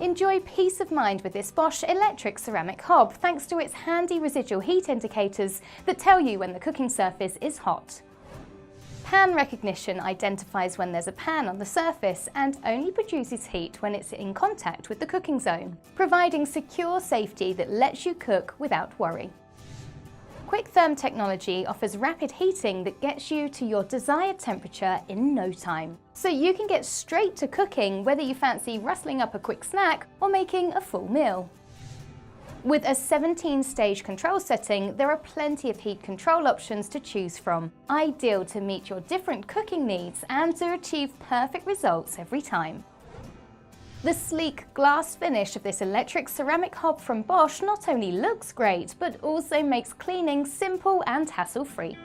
Enjoy peace of mind with this Bosch electric ceramic hob thanks to its handy residual heat indicators that tell you when the cooking surface is hot. Pan recognition identifies when there's a pan on the surface and only produces heat when it's in contact with the cooking zone, providing secure safety that lets you cook without worry. Quick Therm technology offers rapid heating that gets you to your desired temperature in no time. So you can get straight to cooking whether you fancy rustling up a quick snack or making a full meal. With a 17-stage control setting, there are plenty of heat control options to choose from, ideal to meet your different cooking needs and to achieve perfect results every time. The sleek glass finish of this electric ceramic hob from Bosch not only looks great, but also makes cleaning simple and hassle-free.